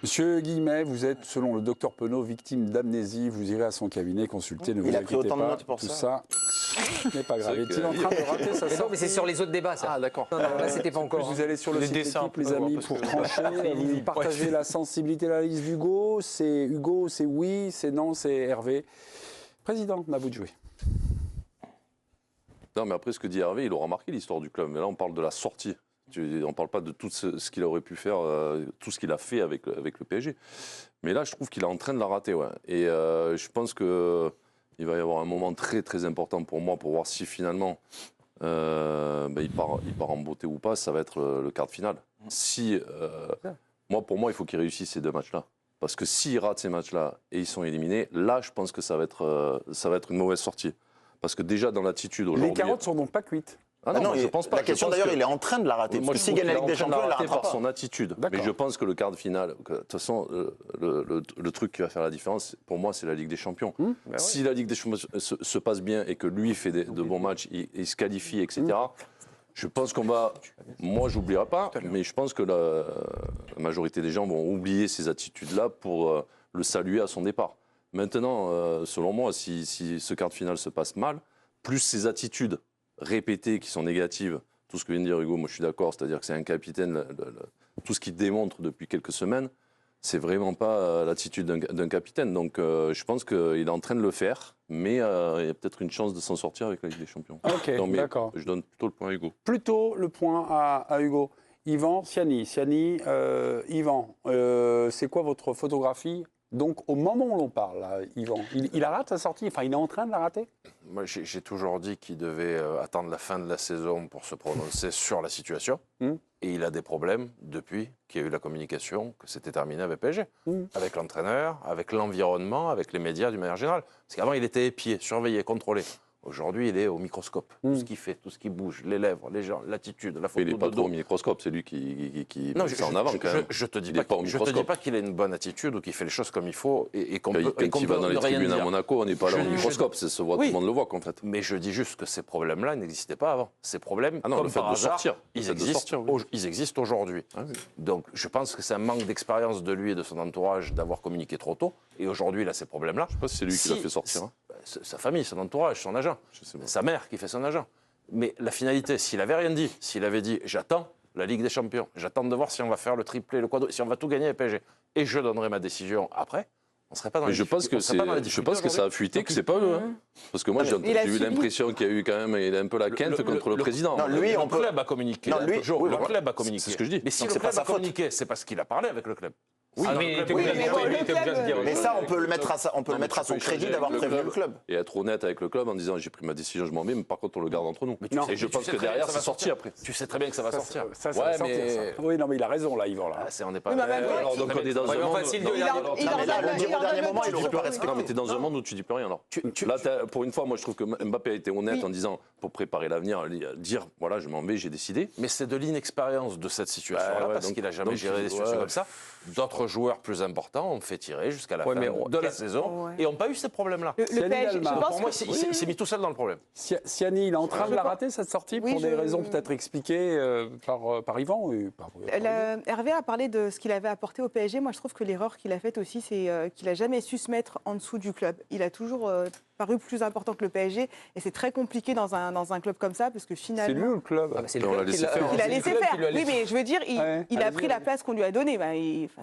Monsieur Guillemet, vous êtes, selon le docteur Penaud, victime d'amnésie. Vous irez à son cabinet consulter, ne vous inquiétez pas. Il a pris autant de notes pour tout ça n'est pas grave. Est-il en train de rater sa sortie? Non, mais c'est sur les autres débats, ça. Ah, d'accord. Là, c'était pas encore. Vous allez sur le site L'équipe, les amis, pour trancher. Vous partagez la sensibilité de l'analyse d'Hugo. C'est Hugo, c'est oui, c'est non, c'est Hervé. Président, à vous de jouer. Non, mais après, ce que dit Hervé, il aura marqué l'histoire du club. Mais là, on parle de la sortie. On ne parle pas de tout ce qu'il aurait pu faire, tout ce qu'il a fait avec le PSG. Mais là, je trouve qu'il est en train de la rater. Ouais. Et je pense qu'il va y avoir un moment très, très important pour moi pour voir si finalement il part en beauté ou pas. Ça va être le quart de finale. Pour moi, il faut qu'il réussisse ces deux matchs-là. Parce que s'il rate ces matchs-là et ils sont éliminés, là, je pense que ça va être une mauvaise sortie. Parce que déjà, dans l'attitude aujourd'hui... Les carottes ne sont donc pas cuites. Ah non, je pense pas. La question d'ailleurs, il est en train de la rater. Moi, s'il gagne la Ligue des Champions, il la ratera par pas. son attitude. Mais je pense que le quart de finale, de toute façon, le truc qui va faire la différence, pour moi, c'est la Ligue des Champions. Si la Ligue des Champions se passe bien et que lui fait de bons matchs, il se qualifie, etc., je pense qu'on va... Moi, j'oublierai pas, mais je pense que la majorité des gens vont oublier ces attitudes-là pour le saluer à son départ. Maintenant, selon moi, si ce quart de finale se passe mal, plus ces attitudes répétées qui sont négatives, tout ce que vient de dire Hugo, moi je suis d'accord, c'est-à-dire que c'est un capitaine, tout ce qu'il démontre depuis quelques semaines, c'est vraiment pas l'attitude d'un capitaine. Donc je pense qu'il est en train de le faire, mais il y a peut-être une chance de s'en sortir avec la Ligue des Champions. Ok, d'accord. Je donne plutôt le point à Hugo. Plutôt le point à Hugo. Yvan, Siani, Yvan, c'est quoi votre photographie? Donc, au moment où l'on parle, là, Yvan, il a raté sa sortie, enfin, il est en train de la rater? Moi, j'ai toujours dit qu'il devait attendre la fin de la saison pour se prononcer sur la situation. Et il a des problèmes depuis qu'il y a eu la communication, que c'était terminé avec PSG. Avec l'entraîneur, avec l'environnement, avec les médias d'une manière générale. Parce qu'avant, il était épié, surveillé, contrôlé. Aujourd'hui, il est au microscope. Tout ce qu'il fait, tout ce qui bouge, les lèvres, les gens, l'attitude, la photo Il n'est pas de trop dos. au microscope, c'est lui qui Non, met ça en avant quand même. Je te dis pas qu'il a une bonne attitude ou qu'il fait les choses comme il faut et qu'on peut Quand il va dans les tribunes à Monaco, on n'est pas là au microscope, ça se voit, tout le monde le voit en fait. Mais je dis juste que ces problèmes-là n'existaient pas avant. Ces problèmes, le comme fait par de hasard, sortir, ils existent aujourd'hui. Donc je pense que c'est un manque d'expérience de lui et de son entourage d'avoir communiqué trop tôt. Et aujourd'hui, il a ces problèmes-là. Je ne sais pas si c'est lui qui l'a fait sortir. Sa famille, son entourage, son agent. Sa mère qui fait son agent. Mais la finalité, s'il avait rien dit, s'il avait dit « j'attends la Ligue des Champions, j'attends de voir si on va faire le triplé, le quadruplé, si on va tout gagner avec PSG, et je donnerai ma décision après », on ne serait pas dans la difficulté. Je pense que ça a fuité, que c'est pas eux. Parce que moi, j'ai eu l'impression qu'il y a eu quand même un peu la quinte contre le président. Non, lui, le club a communiqué. Le club a communiqué. C'est ce que je dis. Mais si le club a communiqué, c'est parce qu'il a parlé avec le club. Oui, mais ça, on peut le mettre à son crédit d'avoir prévenu le club. Et être honnête avec le club en disant j'ai pris ma décision, je m'en vais, mais par contre on le garde entre nous. Et je pense que derrière c'est sorti après. Tu sais très bien que ça va sortir. Ça va sortir, ça. Oui, non, mais il a raison là, Yvan. On n'est pas. Alors donc on est dans un monde. Le dernier moment, il n'aurait pas respecté. Non, mais tu es dans un monde où tu dis plus rien alors. Là, pour une fois, moi je trouve que Mbappé a été honnête en disant pour préparer l'avenir, dire voilà, je m'en vais, j'ai décidé. Mais c'est de l'inexpérience de cette situation-là parce qu'il n'a jamais géré des situations comme ça. D'autres joueurs plus importants ont fait tirer jusqu'à la fin de la saison et n'ont pas eu ces problèmes-là. Pour moi, il s'est mis tout seul dans le problème. Siani, il est en train de la rater, cette sortie, pour des raisons peut-être expliquées par Yvan Hervé a parlé de ce qu'il avait apporté au PSG. Moi, je trouve que l'erreur qu'il a faite aussi, c'est qu'il n'a jamais su se mettre en dessous du club. Il a toujours paru plus important que le PSG et c'est très compliqué dans un club comme ça parce que finalement... C'est lui ou le club? C'est le club qui l'a laissé faire. Oui, mais je veux dire, il a pris la place qu'on lui a donnée.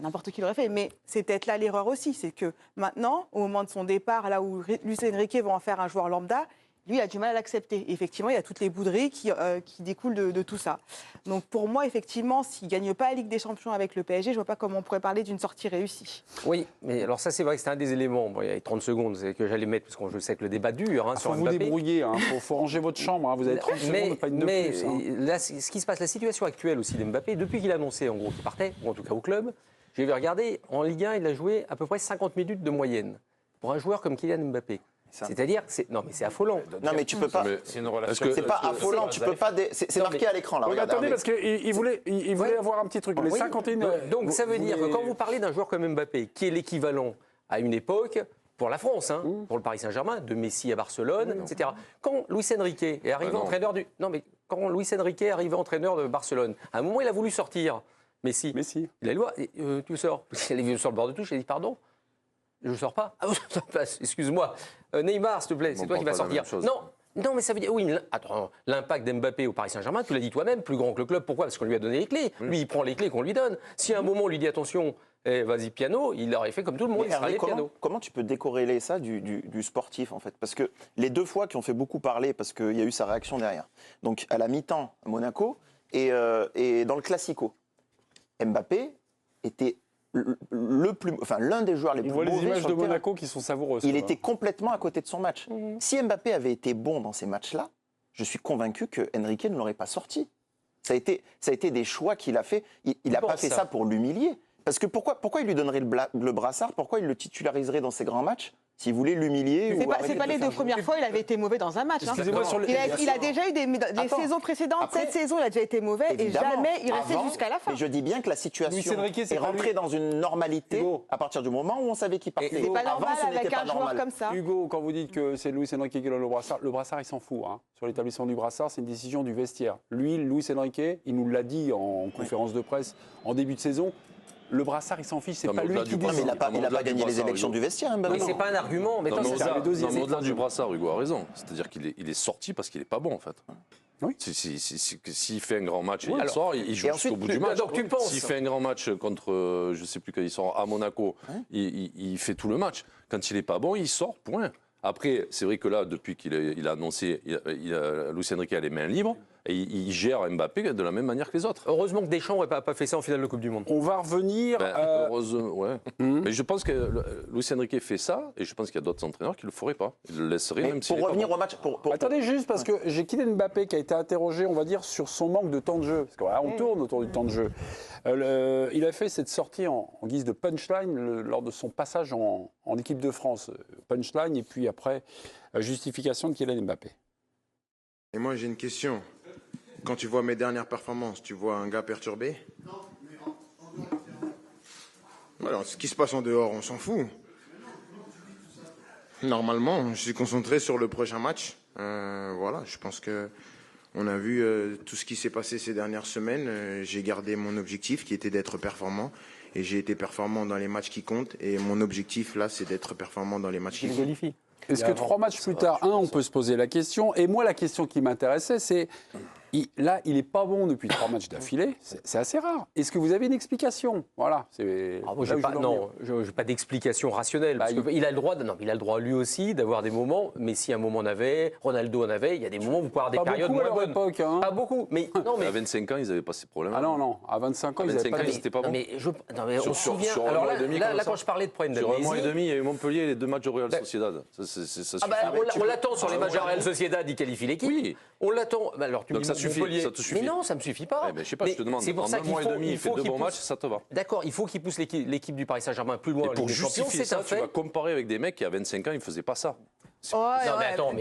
N'importe qui l'aurait fait. Mais c'est peut-être là l'erreur aussi. C'est que maintenant, au moment de son départ, là où Luis Enrique va en faire un joueur lambda, lui, il a du mal à l'accepter. Effectivement, il y a toutes les bouderies qui découlent de tout ça. Donc pour moi, effectivement, s'il ne gagne pas la Ligue des Champions avec le PSG, je ne vois pas comment on pourrait parler d'une sortie réussie. Oui, mais alors ça, c'est vrai que c'était un des éléments. Bon, il y a 30 secondes que j'allais mettre, parce que je sais que le débat dure sur Mbappé. Il faut vous débrouiller, il faut ranger votre chambre. Vous avez 30 secondes, pas une de plus. Là, ce qui se passe, la situation actuelle aussi d'Mbappé, depuis qu'il a annoncé en gros qu'il partait, ou en tout cas au club, j'ai regardé, en Ligue 1, il a joué à peu près 50 minutes de moyenne pour un joueur comme Kylian Mbappé. C'est-à-dire, non mais c'est affolant. Non mais tu peux pas. C'est une relation. C'est pas affolant. Tu peux pas. C'est marqué à l'écran là. Oui, attendez parce qu'il voulait avoir un petit truc. Les 51. Donc ça veut dire que quand vous parlez d'un joueur comme Mbappé, qui est l'équivalent à une époque pour la France, pour le Paris Saint-Germain, de Messi à Barcelone, etc. Quand Luis Enrique est arrivé entraîneur quand Luis Enrique est arrivé entraîneur de Barcelone, à un moment il a voulu sortir. Messi. Il a dit, tu sors. Il est venu sur le bord de touche, il a dit, pardon, je ne sors pas. Ah, excuse-moi. Neymar, s'il te plaît, c'est toi qui vas sortir. Non, mais ça veut dire, oui, attends, l'impact d'Mbappé au Paris Saint-Germain, tu l'as dit toi-même, plus grand que le club. Pourquoi? Parce qu'on lui a donné les clés. Lui, il prend les clés qu'on lui donne. Si à un moment on lui dit, attention, vas-y, piano, il aurait fait comme tout le monde, il serait allé piano. Comment tu peux décorréler ça du sportif, en fait? Parce que les 2 fois qui ont fait beaucoup parler, parce qu'il y a eu sa réaction derrière. Donc, à la mi-temps, à Monaco, et dans le Classico, Mbappé était l'un des joueurs les plus mauvais. On voit les images sur de le terrain. Monaco qui sont savoureuses. Il était complètement à côté de son match. Si Mbappé avait été bon dans ces matchs-là, je suis convaincu que Enrique ne l'aurait pas sorti. Ça a été des choix qu'il a fait. Il n'a pas fait ça pour l'humilier. Parce que pourquoi il lui donnerait le brassard? Pourquoi il le titulariserait dans ses grands matchs s'il voulait l'humilier? C'est pas les 2 premières fois, il avait été mauvais dans un match. Excusez-moi, il a déjà eu des saisons précédentes. Cette saison, il a déjà été mauvais et jamais il restait jusqu'à la fin. Mais je dis bien que la situation est rentrée dans une normalité à partir du moment où on savait qu'il partait. C'est pas normal avec un joueur comme ça. Hugo, quand vous dites que c'est Luis Enrique qui donne le brassard, il s'en fout. Sur l'établissement du brassard, c'est une décision du vestiaire. Lui, Luis Enrique, il nous l'a dit en conférence de presse en début de saison. Le brassard, il s'en fiche, c'est pas lui qui décide. Mais il n'a pas gagné les élections du vestiaire. Mais c'est pas un argument. Mais au-delà du brassard, Hugo a raison. C'est-à-dire qu'il est sorti parce qu'il n'est pas bon, en fait. Oui. S'il fait un grand match et il sort, il joue jusqu'au bout du match. S'il fait un grand match contre, je ne sais plus quand il sort, à Monaco, il fait tout le match. Quand il n'est pas bon, il sort, point. Après, c'est vrai que là, depuis qu'il a annoncé, Luis Enrique a les mains libres. Et il gère Mbappé de la même manière que les autres. Heureusement que Deschamps n'aurait pas fait ça en finale de Coupe du Monde. On va revenir... heureusement, ouais. Mais je pense que Luis Enrique fait ça, et je pense qu'il y a d'autres entraîneurs qui ne le feraient pas. Ils le laisseraient, même si... Pour revenir au match... Attendez juste, parce que j'ai Kylian Mbappé qui a été interrogé, on va dire, sur son manque de temps de jeu. Parce qu'on tourne autour du temps de jeu. Il a fait cette sortie en guise de punchline lors de son passage en équipe de France. Punchline, et puis après, justification de Kylian Mbappé. Et moi, j'ai une question. Quand tu vois mes dernières performances, tu vois un gars perturbé? Non, mais en dehors. Alors, ce qui se passe en dehors, on s'en fout. Normalement, je suis concentré sur le prochain match. Voilà, je pense que on a vu tout ce qui s'est passé ces dernières semaines. J'ai gardé mon objectif qui était d'être performant. Et j'ai été performant dans les matchs qui comptent. Et mon objectif, là, c'est d'être performant dans les matchs qui comptent. Est-ce que 3 matchs plus tard, on peut se poser la question. Et moi, la question qui m'intéressait, c'est... Là, il n'est pas bon depuis 3 matchs d'affilée. C'est assez rare. Est-ce que vous avez une explication? Voilà. Je n'ai pas d'explication rationnelle. Parce il a le droit lui aussi d'avoir des moments. Messi, un moment en avait. Ronaldo en avait. Il y a des moments où vous pouvez avoir des périodes moins bonnes. Époque, hein. Pas beaucoup. Mais, à 25 ans, ils n'avaient pas ces problèmes. Ah non. À 25 ans, ils n'avaient pas. C'était pas bon. On se souvient. Alors là, quand je parlais de problème sur un mois et demi, il y a eu Montpellier et les 2 matchs au Real Sociedad. On l'attend sur les matchs à Real Sociedad, il qualifie l'équipe. Oui. On l'attend. Alors, donc ça suffit. Ça te suffit. Mais non, ça ne me suffit pas. Je sais pas, je te demande. En un mois et demi, il fait 2 bons matchs, ça te va. D'accord, il faut qu'il pousse l'équipe du Paris Saint-Germain plus loin. Et pour justifier ça, tu vas comparer avec des mecs qui, à 25 ans, ils ne faisaient pas ça. Non, mais attends,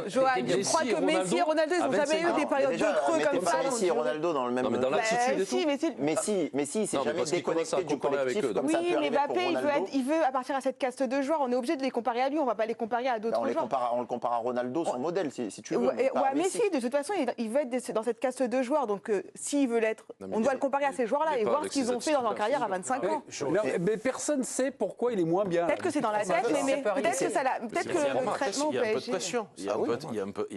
Johan, je crois que Messi et Ronaldo, ils n'ont jamais eu des périodes de creux comme ça. Messi et Ronaldo dans le même... Non, mais dans l'attitude et tout. Messi, il s'est jamais déconnecté du collectif comme ça. Oui, mais Mbappé, il veut appartenir à cette caste de joueurs. On est obligé de les comparer à lui, on ne va pas les comparer à d'autres joueurs. On le compare à Ronaldo, son modèle, si tu veux. Ou à Messi, de toute façon, il veut être dans cette caste de joueurs. Donc, s'il veut l'être, on doit le comparer à ces joueurs-là et voir ce qu'ils ont fait dans leur carrière à 25 ans. Mais personne ne sait pourquoi il est moins bien. Peut-être que c'est dans la tête, mais peut-être que le traitement il y a un peu de pression, il y a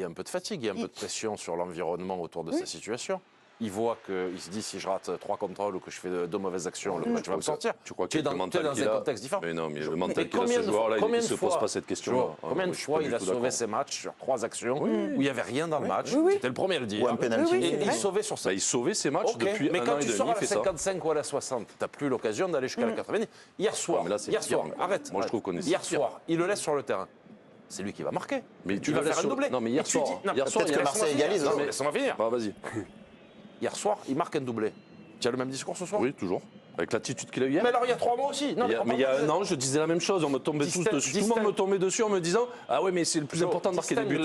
un peu de fatigue, il y a un peu de pression sur l'environnement autour de sa situation. Il voit qu'il se dit si je rate 3 contrôles ou que je fais 2 mauvaises actions, le match va me sortir. Tu crois que tu es dans un contexte différent. Mais non, mais le mental qu'il a ce joueur-là, il ne se pose pas cette question-là. Combien de fois il a sauvé ses matchs sur 3 actions où il n'y avait rien dans le match? C'était le premier à le dire. Ou un penalty. Et il sauvait sur ça. Il sauvait ses matchs depuis 1 an et demi. Mais quand tu sors à la 55 ou à la 60, tu n'as plus l'occasion d'aller jusqu'à la 90. Hier soir, arrête. Moi je trouve qu'on est... Hier soir, il le laisse sur le terrain. C'est lui qui va marquer. Mais tu vas faire un doublé. Non, mais hier soir, peut-être que Marseille égalise. Laisse-moi finir. Vas-y. Hier soir, il marque un doublé. Tu as le même discours ce soir? Oui, toujours. Avec l'attitude qu'il a eu hier. Mais alors il y a 3 mois aussi. Non, mais il y a un an, je disais la même chose. On me tombait tous dessus. Tout le monde me tombait dessus en me disant ah ouais, mais c'est le plus important de marquer des buts.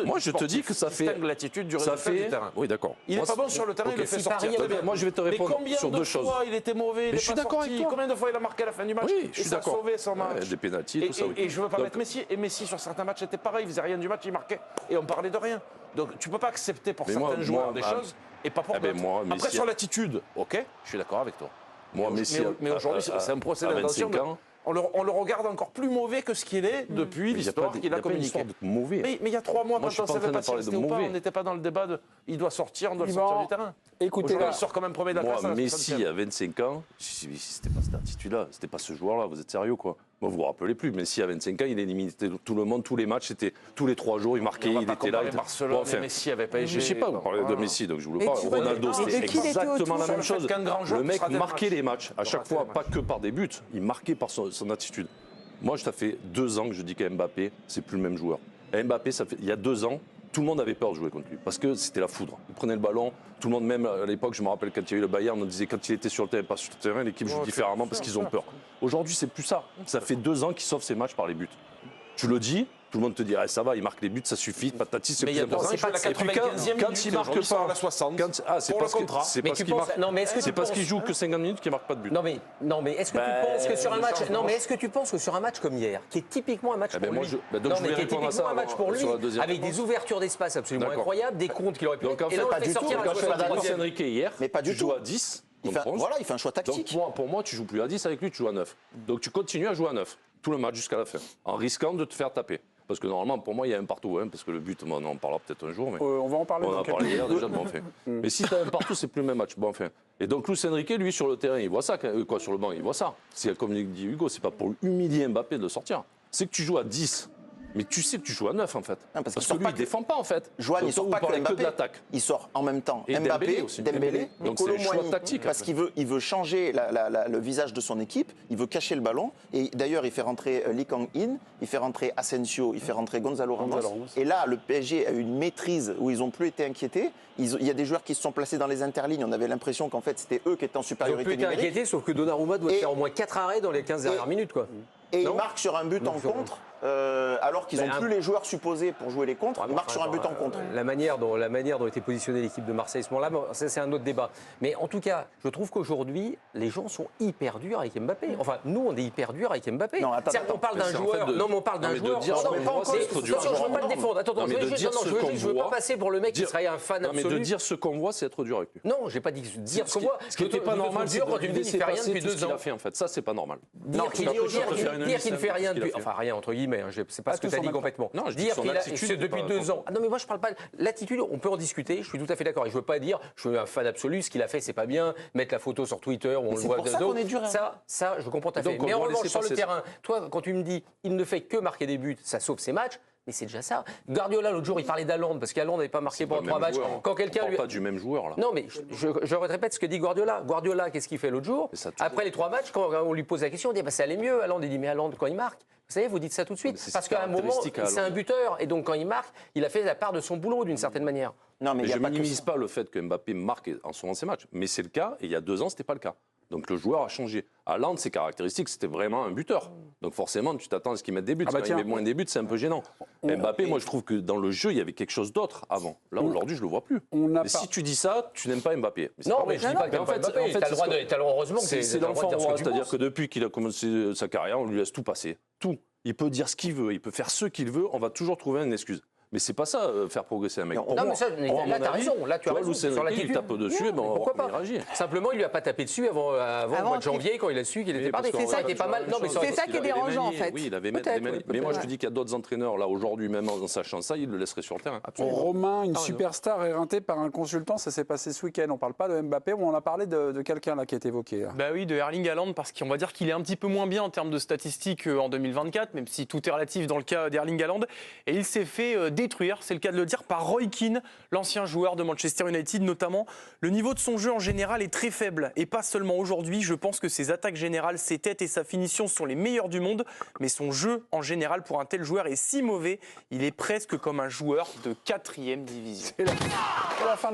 Moi, je te dis que ça fait l'attitude du résultat du terrain. Oui, d'accord. Il n'est pas bon sur le terrain, il le fait sortir. Moi, je vais te répondre sur 2 choses. Combien de fois il était mauvais, il est pas sorti. Combien de fois il a marqué à la fin du match? Oui, je suis d'accord. Sauvé son match. Des pénaltys, tout ça. Et je veux pas mettre Messi. Et Messi sur certains matchs était pareil, il faisait rien du match, il marquait et on parlait de rien. Donc tu peux pas accepter pour certains joueurs des choses et pas pour Ah ben d'autres. moi, Après, Messi sur l'attitude, ok, je suis d'accord avec toi. Moi, Messi, Mais aujourd'hui, c'est un procès à d'intention. 25 ans. On le regarde encore plus mauvais que ce qu'il est depuis l'histoire qu'il a communiqué. Mauvais. Mais il y a 3 mois, Moi, je suis quand on pas en savait train pas de s'il parler de restait ou pas, mauvais. on n'était pas dans le débat de il doit sortir, on doit le Yvan, sortir du terrain. Écoutez, Aujourd'hui, là, il sort quand même premier de la classe. à Moi, la Messi, 60e. à 25 ans, c'était pas cette attitude-là, c'était pas ce joueur-là, vous êtes sérieux, quoi. Moi, vous vous rappelez plus, Messi, à 25 ans, il éliminait tout le monde, tous les matchs, c'était tous les 3 jours, il marquait, On va il pas était là. comparer Barcelone et Messi avec PSG. Je sais pas, vous parlez de Voilà. Messi, donc je voulais Mais pas. tu vois, Ronaldo, mais c'était de qui il était exactement autour la sur même le fait chose. qu'un grand joueur Le mec puisse rater le marquait match. les matchs, à chaque rater fois, le pas que par des buts, il marquait par son attitude. Moi, ça fait 2 ans que je dis qu'Mbappé, c'est plus le même joueur. Mbappé, il y a 2 ans, tout le monde avait peur de jouer contre lui parce que c'était la foudre. Il prenait le ballon, tout le monde, même à l'époque, je me rappelle quand il y a eu le Bayern, on disait quand il était sur le terrain, pas sur le terrain, l'équipe joue différemment parce qu'ils ont peur. Aujourd'hui, c'est plus ça. Ça fait 2 ans qu'il sauve ses matchs par les buts. Tu le dis, tout le monde te dit ah, ça va, il marque les buts, ça suffit, patati, c'est Mais il y a plus 2 ans, important. il joue à la Et puis 95e minute. quand il marque aujourd'hui, sort à pas, la 60. c'est pour parce le contrat. c'est Mais parce tu qu'il penses- marque. non, mais est-ce que C'est tu parce penses- qu'il joue que 50 minutes qu'il marque pas de but. Non mais est-ce que tu penses que sur un match est-ce que tu penses que sur un match comme hier, qui est typiquement un match Eh ben pour moi, lui, donc non je mais voulais qui est répondre à typiquement ça un match pour lui, sur la deuxième avec des réponse. ouvertures d'espace absolument D'accord. incroyables, des comptes qu'il aurait pu Donc en et fait, là on pas le fait du tout. sortir à la Donc, je suis pas d'accord. 63e. Luis Enrique hier, Mais pas du tu joues tout. à 10 Il contre fait, 11. voilà, il fait un choix tactique. Donc pour moi, tu joues plus à 10 avec lui, tu joues à 9. Donc tu continues à jouer à 9 tout le match jusqu'à la fin, en risquant de te faire taper. Parce que normalement, pour moi, il y a un partout, hein, parce que le but, on en parlera peut-être un jour. Mais on va en parler. on en dans a quelques parlé hier minutes. déjà, bon, enfin. Mais si tu as un partout, c'est plus le même match. Bon, enfin. Et donc Luis Enrique, lui, sur le terrain, il voit ça, quoi, sur le banc, il voit ça. Comme dit Hugo, c'est pas pour humilier Mbappé de le sortir. C'est que tu joues à 10. Mais tu sais que tu joues à 9 en fait. Non, parce qu'il que sort lui, pas il que- défend pas en fait. Joanne, il Donc, sort vous pas que parlez Mbappé. de l'attaque. Il sort en même temps Et Mbappé, Dembélé aussi. Dembélé, Donc, et c'est Kolo des choix Muani. tactiques, Parce en qu'il veut changer le visage de son équipe, il veut cacher le ballon. Et d'ailleurs, il fait rentrer Lee Kang-in, il fait rentrer Asensio, il fait rentrer Gonzalo Ramos. Et là, le PSG a eu une maîtrise où ils n'ont plus été inquiétés. Il y a des joueurs qui se sont placés dans les interlignes. On avait l'impression qu'en fait, c'était eux qui étaient en Ils ont supériorité plus été numérique. inquiétés, sauf que Donnarumma doit Et- faire au moins 4 arrêts dans les 15 dernières minutes quoi. Et Non. ils marquent sur un but en sur- contre, alors qu'ils Ben, n'ont plus les joueurs supposés pour jouer les contres. Ils marquent sur un but en contre. La manière dont était positionnée l'équipe de Marseille ce moment-là, bon, ça c'est un autre débat. Mais en tout cas, je trouve qu'aujourd'hui, les gens sont hyper durs avec Mbappé. Enfin, nous, on est hyper durs avec Mbappé. Non, attends, Certes, on parle Mais d'un c'est en joueur. fait de- Non, mais on parle Non, d'un mais de joueur. dire Non, ce non, qu'on mais pas voit, encore. c'est être dur. Attention, je veux pas le défendre. Attends, Non, mais je de veux dire juste- ce non, qu'on je veux pas voit- passer pour le mec qui dire- serait un fan Non, mais de absolu. dire ce qu'on voit, c'est être dur avec lui. Non, j'ai pas dit dire ce qu'on voit. Ce qui n'était pas normal, c'est dur de quand lui tu me dis laisser qu'il fait rien passer depuis tout ce 2 qu'il ans. a fait en fait. Ça, c'est pas normal. Dire qu'il après, je préfère une ne fait liste, rien ce qu'il a depuis. fait. Enfin, rien, entre guillemets. C'est pas ce que tous tu as en dit même temps. complètement. Non, je dis Dire son qu'il a. attitude, C'est depuis pas- 2 ans. Ah non, mais moi, je parle pas. L'attitude, on peut en discuter. Je suis tout à fait d'accord. Et je veux pas dire, je suis un fan absolu. Ce qu'il a fait, c'est pas bien. Mettre la photo sur Twitter, on le c'est voit pour de ça dos. qu'on est dur, hein. Ça, je comprends tout à Donc, fait. on Mais en doit revanche, laisser sur le passer terrain, toi, quand tu me dis, il ne fait que marquer des buts, ça sauve ses matchs. Mais c'est déjà ça. Guardiola, l'autre jour, il parlait d'Haaland parce qu'Haaland n'avait pas marqué C'est pas pendant le 3 même matchs. joueur. Quand On quelqu'un parle lui. pas du même joueur là. Non, mais je répète ce que dit Guardiola. Guardiola, qu'est-ce qu'il fait l'autre jour Mais ça, toujours. Après les 3 matchs, quand on lui pose la question, on dit bah, ça allait mieux. Haaland, il dit mais Haaland, quand il marque, vous savez, vous dites ça tout de suite. Mais c'est Parce qu'à un moment, caractéristique à c'est un Haaland. buteur. Et donc, quand il marque, il a fait la part de son boulot d'une certaine manière. Non, mais Mais il y a je pas que minimise ça. pas le fait que Mbappé marque en souvent ses matchs, mais c'est le cas, et il y a 2 ans, c'était pas le cas. Donc le joueur a changé. Haaland, ses caractéristiques, c'était vraiment un buteur. Donc forcément, tu t'attends à ce qu'il mette des buts. Ah bah Quand tiens. il met moins des buts, c'est un peu gênant. Mbappé, moi, je trouve que dans le jeu, il y avait quelque chose d'autre avant. Là, aujourd'hui, je le vois plus. On n'a Mais pas- si tu dis ça, tu n'aimes pas Mbappé. Mais c'est Non, pas mais vrai. je dis pas que Mais t'aimes pas Mbappé. T'as le droit c'est de. Heureusement que c'est t'as le droit l'enfant de dire ce roi, que tu c'est-à-dire penses. que depuis qu'il a commencé sa carrière, on lui laisse tout passer. Tout. Il peut dire ce qu'il veut, il peut faire ce qu'il veut, on va toujours trouver une excuse. Mais c'est pas ça, faire progresser un mec. Non, Pour Non, moi- mais ça, pour là, mon t'as avis, raison. Là, tu as vois, raison. Luis Sur Enrique, l'attitude. il tape dessus, Non, et ben, mais pourquoi on y pas réagit. Simplement, il lui a pas tapé dessus avant le mois de janvier quand il a su qu'il était parti. parce Ça qu'on a été pas mal. aurait non, mais pu ça aurait C'est été- ça qui est dérangeant, en fait. Oui, il avait Peut-être, mais peut-être, moi, je ouais. te dis qu'il y a d'autres entraîneurs, là, aujourd'hui, même en sachant ça, ils le laisseraient sur le terrain. Romain, une Ah, superstar éreintée par un consultant, ça s'est passé ce week-end. On ne parle pas de Mbappé, on a parlé de quelqu'un là qui est évoqué. Là. Bah oui, de Erling Haaland, parce qu'on va dire qu'il est un petit peu moins bien en termes de statistiques en 2024, même si tout est relatif dans le cas d'Erling Haaland. Et il s'est fait détruire, c'est le cas de le dire, par Roy Keane, l'ancien joueur de Manchester United notamment. Le niveau de son jeu en général est très faible, et pas seulement aujourd'hui. Je pense que ses attaques générales, ses têtes et sa finition sont les meilleures du monde, mais son jeu en général pour un tel joueur est si mauvais, il est presque comme un joueur de 4e division.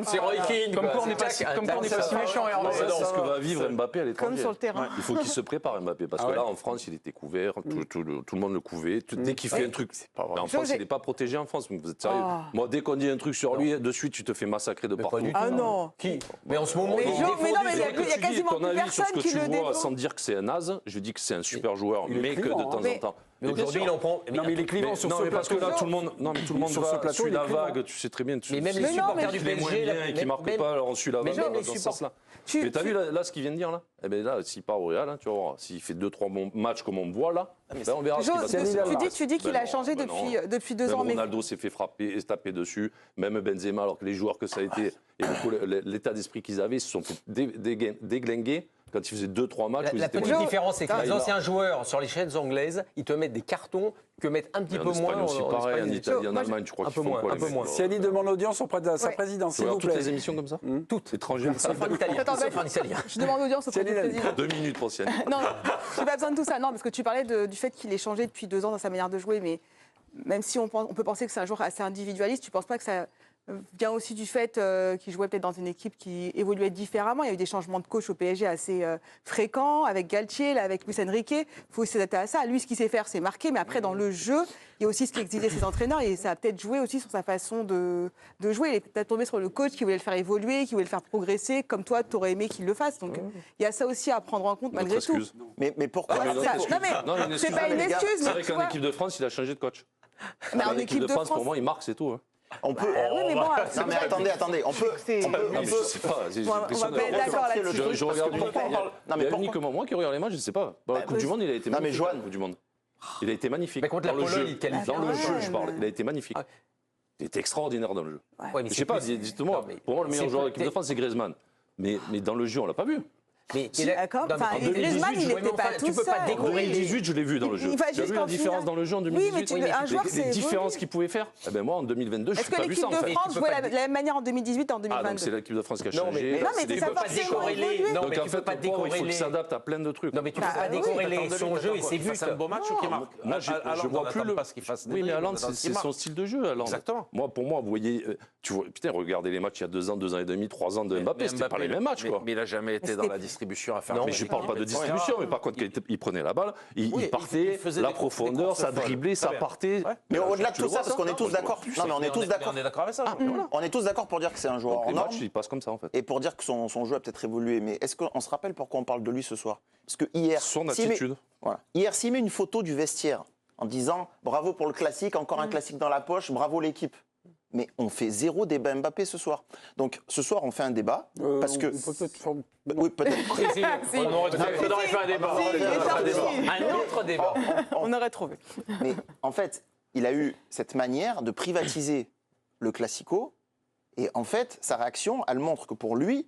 C'est Roy Keane. Comme quoi on n'est pas si méchant, Hervé. C'est ce que va vivre Mbappé à l'étranger. Comme sur le terrain. Il faut qu'il se prépare, Mbappé, parce Ah que ouais. là, en France, il était couvert, tout le monde le couvait. Dès qu'il fait un truc. Mais en France, il n'est pas protégé en France, vous êtes sérieux. Ah. Moi, dès qu'on dit un truc sur lui, de suite, tu te fais massacrer de partout. pas du tout. Ah non. Qui Mais en ce moment, Mais il est Jo, mais non, mais il y a- défendu. il y a quasiment ton plus avis sur ce personne que qui tu le vois défend. sans dire que c'est un naze, je dis que c'est un super joueur, il est mais que de clivant, temps hein. en temps. Mais aujourd'hui, il en prend. Non, mais il est clivant sur non, ce mais parce que plateau. là, tout le monde, non, mais tout le monde Sur ce va plateau, suit il est la clivant. vague. Tu sais très bien. Mais même les supporters du les moins PSG, bien et qui marquent pas, alors on suit la vague dans ce sens-là. Mais t'as vu là ce qu'il vient de dire là? Eh bien là, s'il part au Real, hein, tu vas voir, s'il fait 2-3 bons matchs comme on me voit là, ben, on verra ce qu'il va se passer. Tu dis qu'il a changé depuis 2 ans. Même Ronaldo s'est fait frapper et se taper dessus. Même Benzema, alors que les joueurs que ça a été, et beaucoup l'état d'esprit qu'ils avaient, se sont fait déglinguer quand ils faisaient 2-3 matchs. La petite différence, c'est que les anciens joueurs sur les chaînes anglaises, ils te mettent des cartons que mettent un petit peu moins aussi pareil, en Italie, en Allemagne, tu crois qu'ils font quoi? Un peu moins. Siani demande l'audience auprès de sa présidence, s'il vous Toutes plaît. les émissions comme ça? Toutes. Étrangères. Sauf en italien. Sauf en italien. Je demande audience auprès du président. 2 minutes pour Siani. Non, je n'ai pas besoin de tout ça. Non, parce que tu parlais du fait qu'il ait changé depuis 2 ans dans sa manière de jouer, mais même si on peut penser que c'est un joueur assez individualiste, tu ne penses pas que ça vient aussi du fait qu'il jouait peut-être dans une équipe qui évoluait différemment. Il y a eu des changements de coach au PSG assez fréquents, avec Galtier, là, avec Luis Enrique. Il faut aussi s'adapter à ça. Lui, ce qu'il sait faire, c'est marquer, mais après, dans le jeu, il y a aussi ce qu'exigeaient ses entraîneurs, et ça a peut-être joué aussi sur sa façon de jouer. Il est peut-être tombé sur le coach qui voulait le faire évoluer, qui voulait le faire progresser, comme toi, tu aurais aimé qu'il le fasse. Donc, il y a ça aussi à prendre en compte, malgré tout. Mais pourquoi Non, mais c'est pas une excuse. C'est vrai qu'en équipe de France, il a changé de coach. Mais en équipe de France, pour moi, il marque, c'est tout. On peut. Oui, mais bon, Non, mais attendez, on peut. Non, mais je sais pas. On va pas être d'accord là-dessus. Je regarde. Pourquoi on parle. Non, mais uniquement moi qui regarde les matchs, je sais pas. Dans la Coupe du Monde, il a été magnifique. Joanne. Coupe du Monde. Il a été magnifique. Mais contre la Pologne, il qualifie. Dans le jeu, je parle. Il a été magnifique. Il était extraordinaire dans le jeu. Je sais pas, dites-moi. Pour moi, le meilleur joueur de l'équipe de France, c'est Griezmann. Mais dans le jeu, on l'a pas vu. Mais d'accord. Enfin, Griezmann, il n'était pas tout seul. Tu peux pas décorer. En 2018, je l'ai vu dans le jeu. Tu as vu la différence dans le jeu en 2018? Oui, mais un joueur, c'est les différences qu'il pouvait faire. Eh ben moi, en 2022, je n'ai pas vu ça. Est-ce que l'équipe de France jouait de la même manière en 2018 et en 2022? Ah, donc c'est l'équipe de France qui a changé. Non, mais ça va pas décorréler. Donc en fait, il faut qu'il s'adapte à plein de trucs. Non, mais tu peux pas décorréler son jeu et ses buts. C'est un beau match qui marque. Moi, je vois plus le. Oui, mais Haaland, c'est son style de jeu. Exactement. Moi, pour moi, vous voyez, putain, regardez les matchs il y a 2 ans, 2 ans et demi, 3 ans de Mbappé, c'était pas les mêmes matchs, quoi. Mais il n'a jamais été dans la distribution à faire. Mais je parle pas de distribution, mais par contre, il prenait la balle, il partait, la profondeur, ça driblait, ça partait. Mais au-delà de tout ça, parce qu'on est tous d'accord. Non, mais on est tous d'accord. On est d'accord avec ça. On est tous d'accord pour dire que c'est un joueur Donc en les norme. matchs, ils passent comme ça, en fait. Et pour dire que son jeu a peut-être évolué. Mais est-ce qu'on se rappelle pourquoi on parle de lui ce soir? Parce que hier, Son attitude. Hier, s'il met une photo du vestiaire en disant bravo pour le classique, encore un classique dans la poche, bravo l'équipe. Mais on fait 0 débat Mbappé ce soir. Donc ce soir, on fait un débat parce que. Oui, peut-être. On aurait fait un débat. Un autre débat. On aurait trouvé. Mais en fait, il a eu cette manière de privatiser le classico. Et en fait, sa réaction, elle montre que pour lui,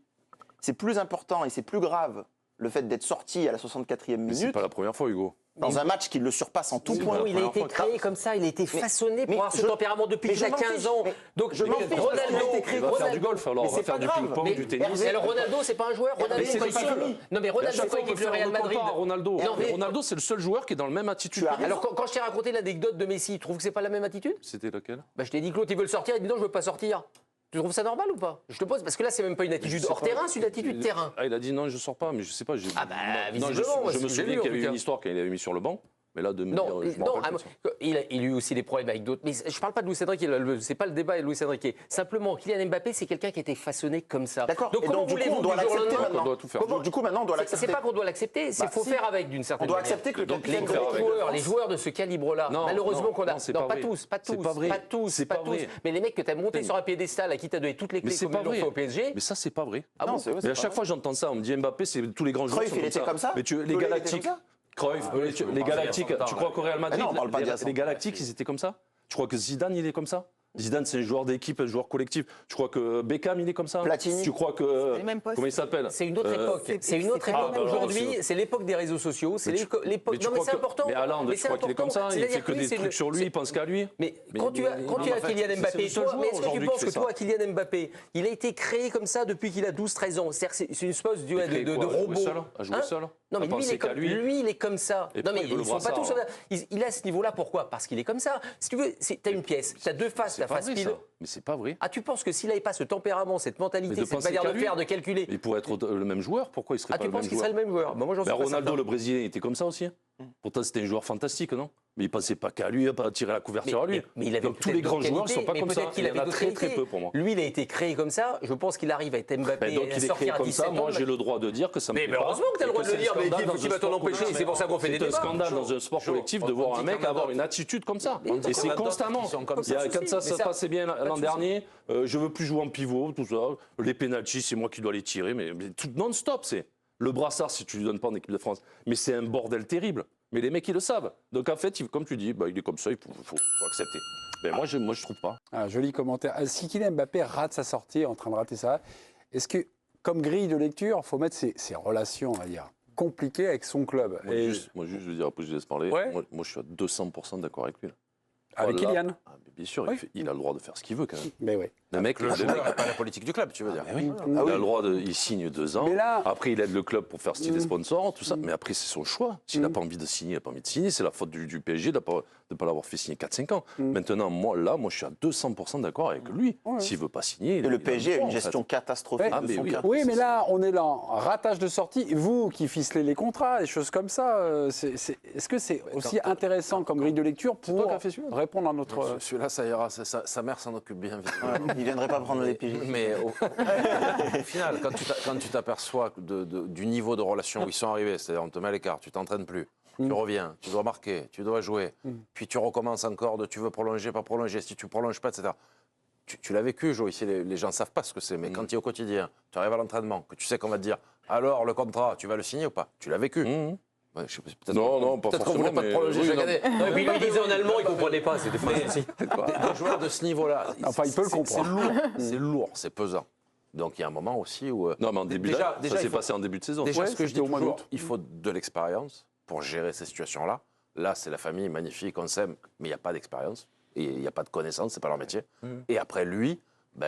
c'est plus important et c'est plus grave le fait d'être sorti à la 64e Mais c'est minute pas la première fois, Hugo. dans un match qui le surpasse en tout point. Il a été créé comme ça, il a été façonné pour avoir ce tempérament depuis déjà 15 ans. Donc Ronaldo, Il va faire du golf, alors on va faire du ping-pong, du tennis. Mais alors Ronaldo, c'est pas un joueur. Ronaldo, c'est pas seul. Non mais Ronaldo, c'est pas le Real Madrid. Ronaldo, Ronaldo, c'est le seul joueur qui est dans la même attitude. Alors quand je t'ai raconté l'anecdote de Messi, tu trouves que c'est pas la même attitude? C'était laquelle? Bah je t'ai dit que l'autre il veut le sortir, il dit non je veux pas sortir. Tu trouves ça normal ou pas? Je te pose, parce que là, c'est même pas une attitude hors terrain, c'est une attitude terrain. Ah, il a dit non, je sors pas, mais je sais pas. Ah bah, non, visiblement, je me souviens qu'il y avait eu une histoire qu'il avait mis sur le banc. Mais là, non, il a eu aussi des problèmes avec d'autres. Mais je ne parle pas de Luis Enrique, c'est pas le débat avec Luis Enrique. Simplement, Kylian Mbappé, c'est quelqu'un qui a été façonné comme ça. D'accord. Donc, comment voulez-vous on doit l'accepter maintenant. On doit tout faire. Du coup, maintenant, on doit l'accepter. C'est pas qu'on doit l'accepter, c'est qu'il faut faire avec d'une certaine manière. manière. On doit accepter que donc les joueurs de ce calibre-là, malheureusement qu'on a. Non, pas tous, pas tous. Mais les mecs que tu as montés sur un piédestal, à qui tu as donné toutes les clés comme ils l'ont fait au PSG. Mais ça, c'est pas vrai. Mais à chaque fois, j'entends ça. On me dit Mbappé, c'est tous les grands joueurs. Cruyff, il était comme ça. Mais les Galactiques. Cruyff, les Galactiques, tu crois qu'au Real Madrid, les Galactiques, ils étaient comme ça? Tu crois que Zidane, il est comme ça? Zidane, c'est un joueur d'équipe, un joueur collectif. Tu crois que Beckham, il est comme ça? Platini. Tu crois que... Comment il s'appelle? C'est une autre époque. C'est une autre époque. Aujourd'hui, c'est l'époque des réseaux sociaux. C'est l'époque... Non, mais c'est important. Mais Haaland, tu crois qu'il est comme ça? Il fait que des trucs sur lui, il pense qu'à lui. Mais quand tu as Kylian Mbappé, est-ce que tu penses que toi, Kylian Mbappé, il a été créé comme ça depuis qu'il a 12-13 ans? C'est une espèce de robot. À jouer seul? Non, mais lui, il est comme ça. Non, mais ils sont pas tous... Il a ce niveau-là, pourquoi? Parce qu'il est comme ça. Si tu veux, tu as une pièce, tu as deux faces, la face pile. Mais c'est pas vrai. Ah, tu penses que s'il n'avait pas ce tempérament, cette mentalité, cette manière de faire, de calculer... Il pourrait être le même joueur, pourquoi il serait pas le même joueur? Ah, tu penses qu'il serait le même joueur? Moi, j'en suis pas certain. Ronaldo, le Brésilien, était comme ça aussi. Pourtant, c'était un joueur fantastique, non? Mais il ne pensait pas qu'à lui, pas tirer la couverture à lui. Mais il avait donc tous les grands joueurs ne sont pas comme ça. Il y en a très peu pour moi. Lui, il a été créé comme ça. Je pense qu'il arrive à être Mbappé. Donc il est créé comme ça. Moi, j'ai le droit de dire que ça me plaît pas. Mais heureusement que tu as le droit de le dire. Mais qui va t'en empêcher? C'est pour ça qu'on fait des débats. C'est un scandale dans un sport collectif de voir un mec avoir une attitude comme ça. Et c'est constamment. Quand ça se passait bien l'an dernier, je veux plus jouer en pivot, tout ça. Les pénaltys, c'est moi qui dois les tirer. Mais tout non-stop, c'est. Le brassard, si tu lui donnes pas en équipe de France. Mais c'est un bordel terrible. Mais les mecs, ils le savent. Donc en fait, comme tu dis, il est comme ça, il faut accepter. Mais moi, je trouve pas. Un joli commentaire. Si Kylian Mbappé rate sa sortie, est en train de rater ça, est-ce que, comme grille de lecture, il faut mettre ses relations, on va dire, compliquées avec son club? Moi, juste, je veux dire, après, je laisse parler. Ouais. Moi, je suis à 200% d'accord avec lui. Là. Avec Kylian? Bien sûr, il a le droit de faire ce qu'il veut quand même. Mais oui. Le mec, Le joueur n'a pas la politique du club, tu veux dire. Oui. Il a le droit il signe 2 ans. Mais là- Après, il aide le club pour faire style des sponsors, tout ça. Mais après, c'est son choix. S'il n'a pas envie de signer, il n'a pas envie de signer. C'est la faute du PSG de ne pas l'avoir fait signer 4-5 ans. Maintenant, moi, je suis à 200% d'accord avec lui. S'il ne veut pas signer. Et le PSG a une gestion catastrophique Ouais. de son cas. Oui, mais là, on est là en ratage de sortie. Vous qui ficelez les contrats, des choses comme ça, est-ce que c'est aussi intéressant comme grille de lecture pour répondre à notre... Celui-là, ça ira. Sa mère s'en occupe bien. Il ne viendrait pas prendre les PJ. Mais au final, quand tu t'aperçois du niveau de relation où ils sont arrivés, c'est-à-dire on te met à l'écart, tu t'entraînes plus, tu reviens, tu dois marquer, tu dois jouer, puis tu recommences encore, tu veux prolonger, pas prolonger, si tu prolonges pas, etc. Tu l'as vécu, Jo, ici, les gens ne savent pas ce que c'est, mais quand tu es au quotidien, tu arrives à l'entraînement, que tu sais qu'on va te dire, alors le contrat, tu vas le signer ou pas? Tu l'as vécu. Ouais, Non, pas peut-être qu'on forcément. voulait pas te prolonger chaque année. Et puis il le disait en allemand, il ne comprenait pas. C'était pas un souci. Des joueurs de ce niveau-là, Enfin, il peut le comprendre. c'est lourd, c'est pesant. Donc il y a un moment aussi où... Non, mais en début Déjà, ça s'est il faut- passé en début de saison. Déjà, Ouais, ce que je dis c'était au mois toujours, d'août. il faut de l'expérience pour gérer ces situations-là. Là, c'est la famille magnifique, on s'aime, mais il n'y a pas d'expérience. Et il n'y a pas de connaissances, c'est pas leur métier. Et après, lui,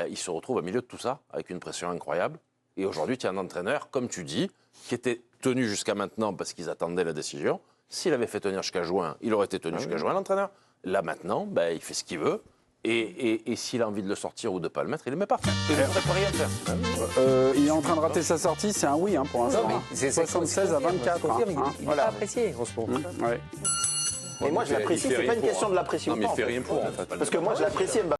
il se retrouve au milieu de tout ça, avec une pression incroyable. Et aujourd'hui, tu as un entraîneur, comme tu dis, qui était tenu jusqu'à maintenant parce qu'ils attendaient la décision. S'il avait fait tenir jusqu'à juin, il aurait été tenu jusqu'à juin, l'entraîneur. Là, maintenant, il fait ce qu'il veut. Et s'il a envie de le sortir ou de ne pas le mettre, il ne le met pas. Il ne pourrait rien faire. Il est en train de rater sa sortie, c'est un oui pour l'instant. hein. 76 à 24. Il n'a pas apprécié en ce moment. Ouais. Et moi, je l'apprécie, c'est pas une question de l'apprécier Non, ou mais pas. il fait rien pour, en fait. Parce que moi, je l'apprécie, Mbappé.